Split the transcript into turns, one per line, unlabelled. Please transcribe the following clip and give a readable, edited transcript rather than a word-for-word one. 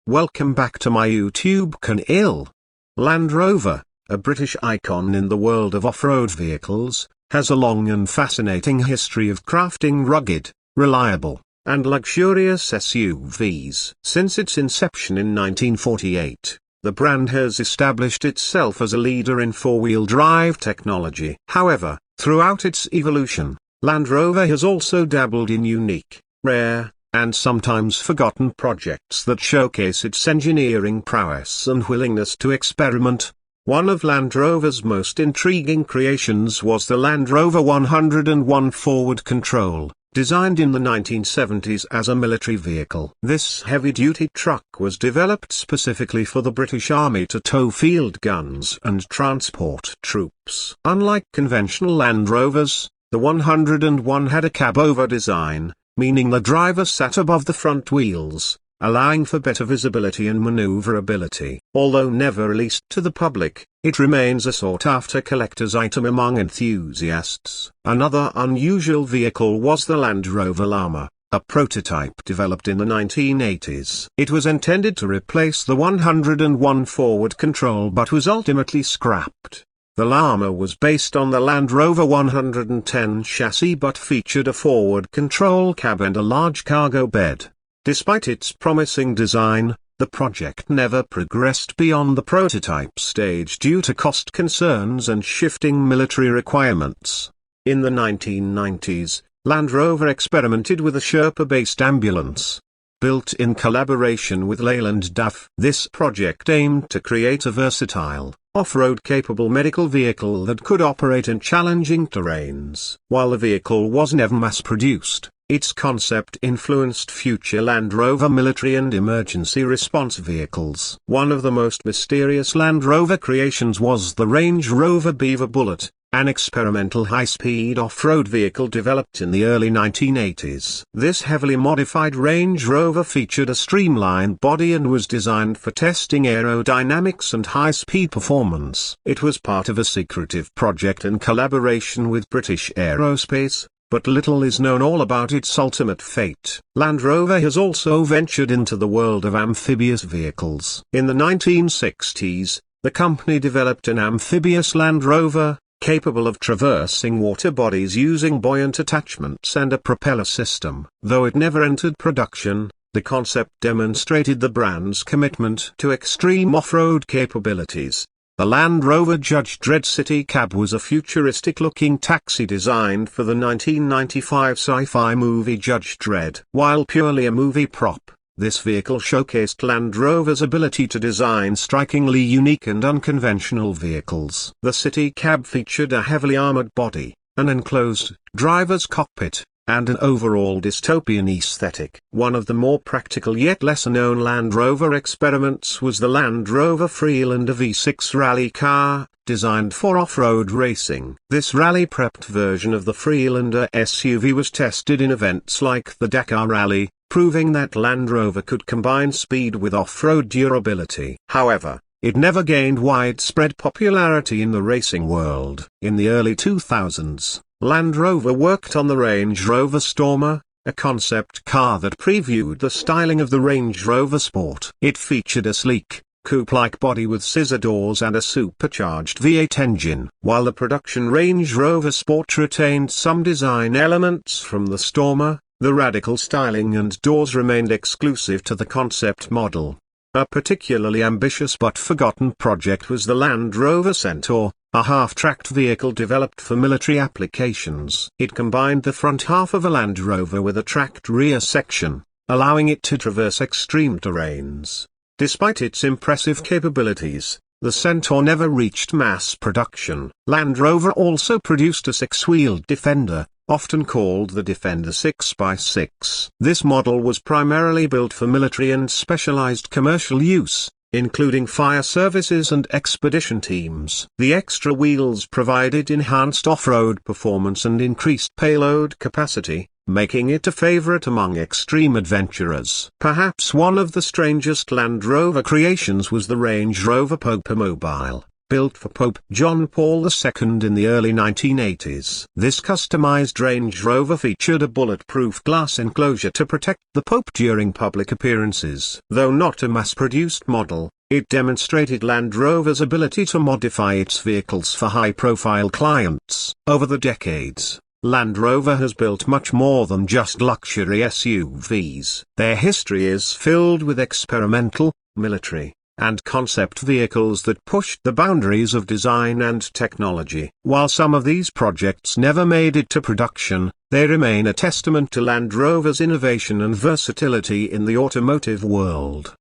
Welcome back to my YouTube channel. Land Rover, a British icon in the world of off-road vehicles, has a long and fascinating history of crafting rugged, reliable, and luxurious SUVs. Since its inception in 1948, the brand has established itself as a leader in four-wheel drive technology. However, throughout its evolution, Land Rover has also dabbled in unique, rare, and sometimes forgotten projects that showcase its engineering prowess and willingness to experiment. One of Land Rover's most intriguing creations was the Land Rover 101 forward control, designed in the 1970s as a military vehicle. This heavy-duty truck was developed specifically for the British Army to tow field guns and transport troops. Unlike conventional Land Rovers, the 101 had a cab-over design, meaning the driver sat above the front wheels, allowing for better visibility and maneuverability. Although never released to the public, it remains a sought-after collector's item among enthusiasts. Another unusual vehicle was the Land Rover Llama, a prototype developed in the 1980s. It was intended to replace the 101 forward control but was ultimately scrapped. The Llama was based on the Land Rover 110 chassis but featured a forward control cab and a large cargo bed. Despite its promising design, the project never progressed beyond the prototype stage due to cost concerns and shifting military requirements. In the 1990s, Land Rover experimented with a Sherpa-based ambulance, built in collaboration with Leyland DAF. This project aimed to create a versatile, off-road capable medical vehicle that could operate in challenging terrains. While the vehicle was never mass-produced, its concept influenced future Land Rover military and emergency response vehicles. One of the most mysterious Land Rover creations was the Range Rover Beaver Bullet, an experimental high-speed off-road vehicle developed in the early 1980s. This heavily modified Range Rover featured a streamlined body and was designed for testing aerodynamics and high-speed performance. It was part of a secretive project in collaboration with British Aerospace, but little is known all about its ultimate fate. Land Rover has also ventured into the world of amphibious vehicles. In the 1960s, the company developed an amphibious Land Rover, capable of traversing water bodies using buoyant attachments and a propeller system. Though it never entered production, the concept demonstrated the brand's commitment to extreme off-road capabilities. The Land Rover Judge Dredd City Cab was a futuristic-looking taxi designed for the 1995 sci-fi movie Judge Dredd. While purely a movie prop, this vehicle showcased Land Rover's ability to design strikingly unique and unconventional vehicles. The City Cab featured a heavily armored body, an enclosed driver's cockpit, and an overall dystopian aesthetic. One of the more practical yet lesser-known Land Rover experiments was the Land Rover Freelander V6 rally car, designed for off-road racing. This rally-prepped version of the Freelander SUV was tested in events like the Dakar Rally, proving that Land Rover could combine speed with off-road durability. However, it never gained widespread popularity in the racing world. In the early 2000s, Land Rover worked on the Range Rover Stormer, a concept car that previewed the styling of the Range Rover Sport. It featured a sleek, coupe-like body with scissor doors and a supercharged V8 engine. While the production Range Rover Sport retained some design elements from the Stormer, the radical styling and doors remained exclusive to the concept model. A particularly ambitious but forgotten project was the Land Rover Centaur, a half-tracked vehicle developed for military applications. It combined the front half of a Land Rover with a tracked rear section, allowing it to traverse extreme terrains. Despite its impressive capabilities, the Centaur never reached mass production. Land Rover also produced a six-wheeled Defender, often called the Defender 6x6. This model was primarily built for military and specialized commercial use, including fire services and expedition teams. The extra wheels provided enhanced off-road performance and increased payload capacity, making it a favorite among extreme adventurers. Perhaps one of the strangest Land Rover creations was the Range Rover Mobile, built for Pope John Paul II in the early 1980s. This customized Range Rover featured a bulletproof glass enclosure to protect the Pope during public appearances. Though not a mass-produced model, it demonstrated Land Rover's ability to modify its vehicles for high-profile clients. Over the decades, Land Rover has built much more than just luxury SUVs. Their history is filled with experimental, military, and concept vehicles that pushed the boundaries of design and technology. While some of these projects never made it to production, they remain a testament to Land Rover's innovation and versatility in the automotive world.